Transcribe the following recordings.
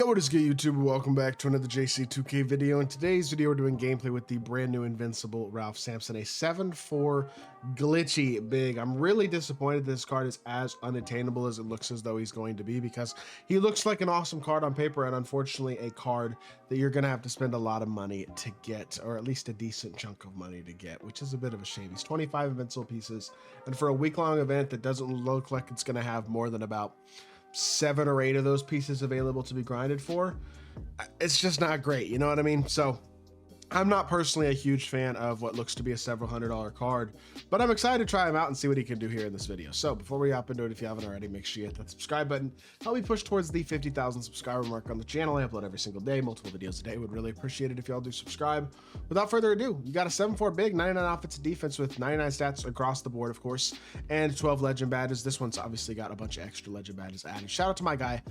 What is good, YouTube? Welcome back to another JC2K video. In today's video, we're doing gameplay with the brand new Invincible Ralph Sampson, a 7-4 glitchy big. I'm really disappointed this card is as unattainable as it looks as though he's going to be, because he looks like an awesome card on paper, and unfortunately a card that you're going to have to spend a lot of money to get, or at least a decent chunk of money to get, which is a bit of a shame. He's 25 Invincible pieces, and for a week-long event that doesn't look like it's going to have more than about 7 or 8 of those pieces available to be grinded for, it's just not great, you know what I mean? So I'm not personally a huge fan of what looks to be a several $100 card, but I'm excited to try him out and see what he can do here in this video. So before we hop into it, if you haven't already, make sure you hit that subscribe button. Help me push towards the 50,000 subscriber mark on the channel. I upload every single day, multiple videos a day. Would really appreciate it if y'all do subscribe. Without further ado, you got a 7-4 big, 99 offensive defense with 99 stats across the board, of course, and 12 legend badges. This one's obviously got a bunch of extra legend badges added. Shout out to my guy,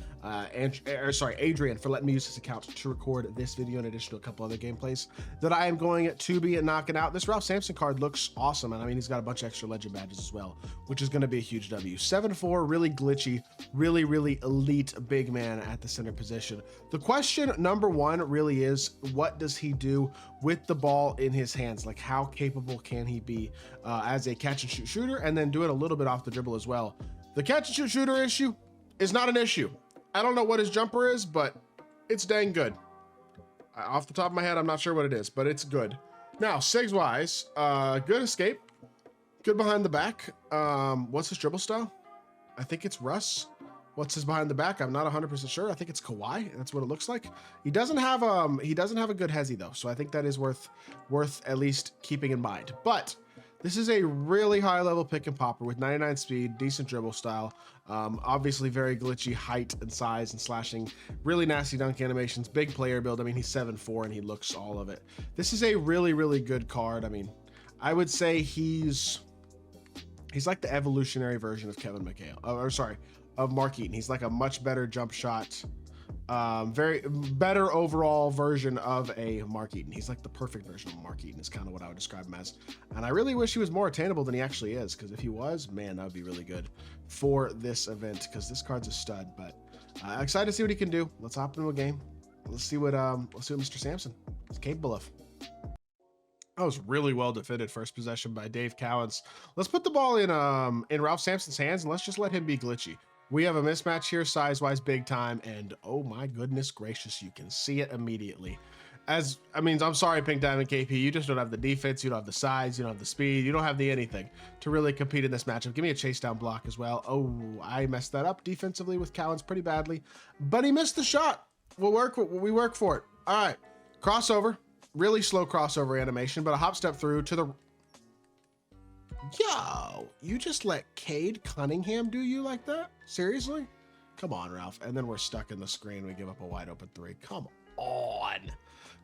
Adrian, for letting me use his account to record this video in addition to a couple other gameplays that I am going to be knocking out. This Ralph Sampson card looks awesome, and I mean, he's got a bunch of extra legend badges as well, which is going to be a huge W. 7-4, really glitchy, really elite big man at the center position. The question number one really is, what does he do with the ball in his hands? Like, how capable can he be as a catch and shoot shooter, and then do it a little bit off the dribble as well? The catch and shoot shooter issue is not an issue. I don't know what his jumper is, but it's dang good. Off the top of my head, I'm not sure what it is, but it's good. Now, Sigs wise, good escape, good behind the back. What's his dribble style? I think it's Russ. What's his behind the back? I'm not 100% sure. I think it's Kawhi. That's what it looks like. He doesn't have a good hezzy though, so I think that is worth at least keeping in mind. But this is a really high level pick and popper with 99 speed, decent dribble style, obviously very glitchy height and size and slashing, really nasty dunk animations, big player build. I mean, he's 7'4" and he looks all of it. This is a really good card. I mean, I would say he's like the evolutionary version of Kevin McHale, of Mark Eaton. He's like a much better jump shot, very better overall version of a Mark Eaton. He's like the perfect version of Mark Eaton is kind of what I would describe him as. And I really wish he was more attainable than he actually is, because if he was, man, that would be really good for this event, because this card's a stud. But excited to see what he can do. Let's hop into a game. Let's see what Mr. Sampson is capable of. That was really well defended first possession by Dave Cowens. Let's put the ball in Ralph Sampson's hands, and let's just let him be glitchy. We have a mismatch here, size-wise, big time, and oh my goodness gracious, you can see it immediately. I'm sorry, Pink Diamond KP, you just don't have the defense, you don't have the size, you don't have the speed, you don't have the anything to really compete in this matchup. Give me a chase down block as well. Oh, I messed that up defensively with Cowens pretty badly, but he missed the shot. We work for it. All right, crossover, really slow crossover animation, but a hop step through to the... Yo, you just let Cade Cunningham do you like that? Seriously? Come on, Ralph. And then we're stuck in the screen. We give up a wide open 3. Come on.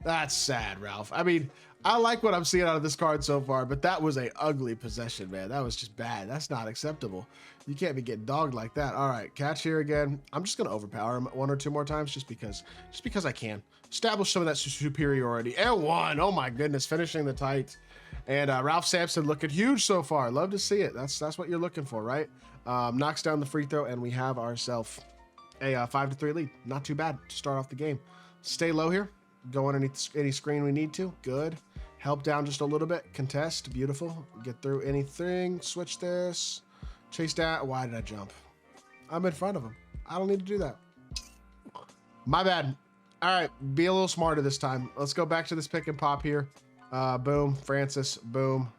That's sad, Ralph. I mean, I like what I'm seeing out of this card so far, but that was a ugly possession, man. That was just bad. That's not acceptable. You can't be getting dogged like that. All right, catch here again. I'm just going to overpower him 1 or 2 more times just because I can. Establish some of that superiority. And 1. Oh my goodness, finishing the tight. And Ralph Sampson looking huge so far. Love to see it. That's what you're looking for, right? Knocks down the free throw, and we have ourselves a 5-3 lead. Not too bad to start off the game. Stay low here. Go underneath any screen we need to. Good. Help down just a little bit. Contest. Beautiful. Get through anything. Switch this. Chase down. Why did I jump? I'm in front of him. I don't need to do that. My bad. All right. Be a little smarter this time. Let's go back to this pick and pop here. Boom, Francis, boom,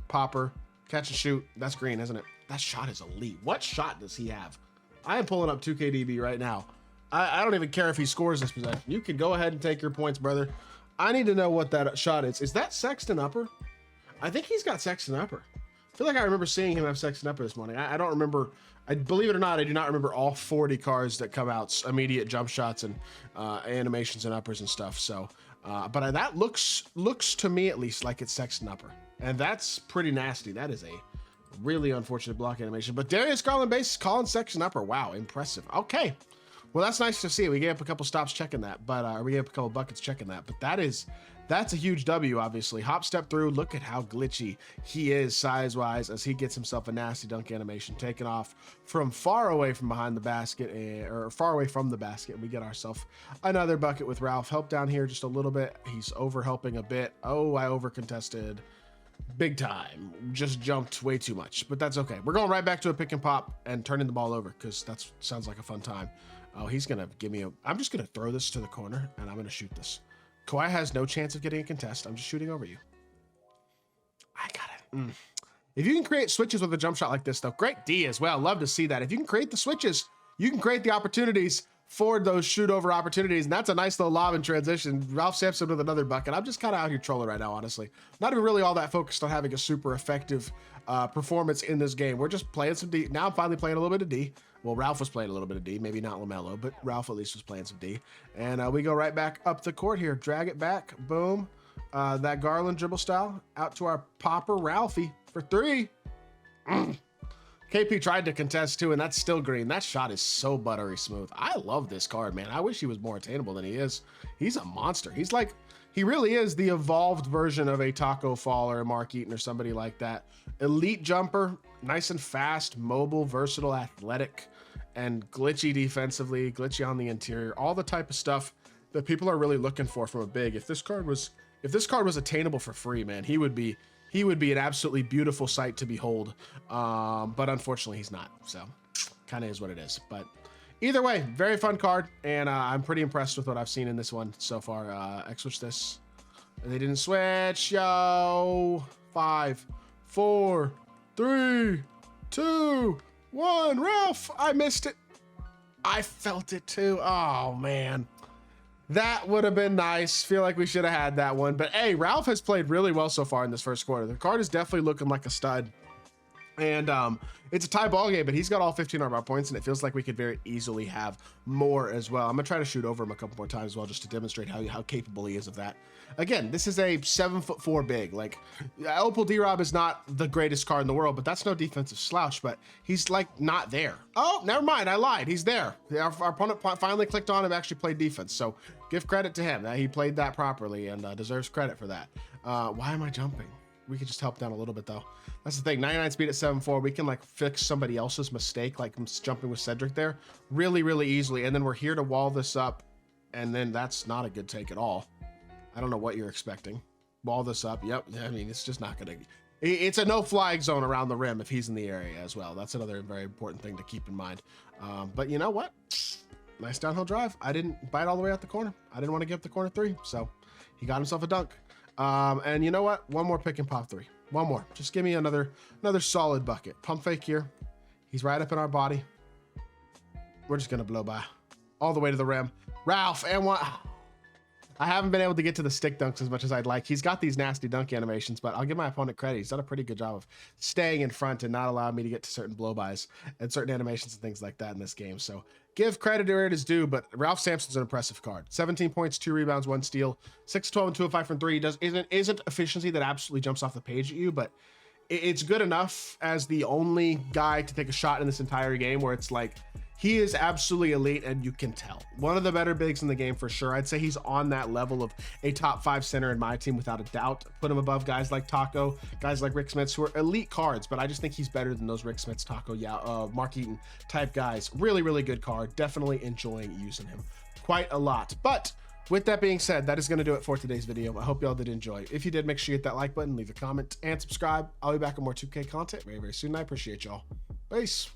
popper, catch and shoot. That's green, isn't it? That shot is elite. What shot does he have? I am pulling up 2KDB right now. I don't even care if he scores this possession. You can go ahead and take your points, brother. I need to know what that shot is. Is that Sexton upper? I think he's got Sexton upper. I feel like I remember seeing him have Sexton upper this morning. I don't remember. I believe it or not, I do not remember all 40 cards that come out, immediate jump shots and animations and uppers and stuff. So, but that looks to me at least like it's Sexton upper, and that's pretty nasty. That is a really unfortunate block animation. But Darius Garland base, Colin Sexton upper. Wow, impressive. Okay, Well, that's nice to see. We gave up a couple stops checking that, but we gave up a couple buckets checking that. But that's a huge W, obviously. Hop step through. Look at how glitchy he is size-wise as he gets himself a nasty dunk animation, taking off from far away from behind the basket, or far away from the basket. We get ourselves another bucket with Ralph. Help down here just a little bit. He's over helping a bit. Oh, I over contested. Big time. Just jumped way too much, but that's okay. We're going right back to a pick and pop and turning the ball over because that sounds like a fun time. Oh, he's gonna give me I'm just gonna throw this to the corner and I'm gonna shoot this. Kawhi has no chance of getting a contest. I'm just shooting over you. I got it. If you can create switches with a jump shot like this, though, great D as well. Love to see that. If you can create the switches, you can create the opportunities for those shoot over opportunities. And that's a nice little lob in transition. Ralph Sampson with another bucket. I'm just kind of out here trolling right now, honestly. Not even really all that focused on having a super effective performance in this game. We're just playing some D. Now I'm finally playing a little bit of D. Well, Ralph was playing a little bit of D, maybe not LaMelo, but Ralph at least was playing some D. And we go right back up the court here. Drag it back. Boom. That Garland dribble style out to our popper Ralphie for 3. KP tried to contest too, and that's still green. That shot is so buttery smooth. I love this card, man. I wish he was more attainable than he is. He's a monster. He's like, he really is the evolved version of a Taco Fall or a Mark Eaton or somebody like that. Elite jumper, nice and fast, mobile, versatile, athletic, and glitchy defensively, glitchy on the interior, all the type of stuff that people are really looking for from a big. If this card was attainable for free, man, he would be an absolutely beautiful sight to behold. But unfortunately he's not. So kind of is what it is. But either way, very fun card. And I'm pretty impressed with what I've seen in this one so far. X-switch this. They didn't switch. Yo. 5, 4, 3, 2, 1. Ralph, I missed it. I felt it too. Oh, man. That would have been nice. Feel like we should have had that one. But hey, Ralph has played really well so far in this first quarter. The card is definitely looking like a stud. And it's a tie ball game, but he's got all 15 of our points, and it feels like we could very easily have more as well. I'm gonna try to shoot over him a couple more times as well, just to demonstrate how capable he is of that. Again, this is a 7'4" big. Like, Opal D-Rob is not the greatest card in the world, but that's no defensive slouch, but he's like not there. Oh, never mind, I lied. He's there. Our opponent finally clicked on him, actually played defense. So give credit to him that he played that properly and deserves credit for that. Why am I jumping? We could just help down a little bit though. That's the thing, 99 speed at 7'4". We can like fix somebody else's mistake, like jumping with Cedric there, really, really easily. And then we're here to wall this up. And then that's not a good take at all. I don't know what you're expecting. Wall this up. Yep. I mean, it's just not going to, it's a no flag zone around the rim if he's in the area as well. That's another very important thing to keep in mind. But you know what? Nice downhill drive. I didn't bite all the way out the corner. I didn't want to give up the corner 3. So he got himself a dunk. And you know what? One more pick and pop 3. One more. Just give me another solid bucket. Pump fake here. He's right up in our body. We're just gonna blow by all the way to the rim. Ralph, and one. I haven't been able to get to the stick dunks as much as I'd like. He's got these nasty dunk animations, but I'll give my opponent credit. He's done a pretty good job of staying in front and not allowing me to get to certain blow-bys and certain animations and things like that in this game. So give credit where it is due, but Ralph Sampson's an impressive card. 17 points, 2 rebounds, 1 steal, 6 12 and 2 of 5 from 3. Isn't efficiency that absolutely jumps off the page at you, but it's good enough as the only guy to take a shot in this entire game where it's like, he is absolutely elite, and you can tell. One of the better bigs in the game for sure. I'd say he's on that level of a top 5 center in my team without a doubt. Put him above guys like Taco, guys like Rick Smits, who are elite cards, but I just think he's better than those Rick Smits, Taco, Mark Eaton type guys. Really, really good card. Definitely enjoying using him quite a lot. But with that being said, that is going to do it for today's video. I hope y'all did enjoy. If you did, make sure you hit that like button, leave a comment, and subscribe. I'll be back with more 2K content very, very soon. I appreciate y'all. Peace.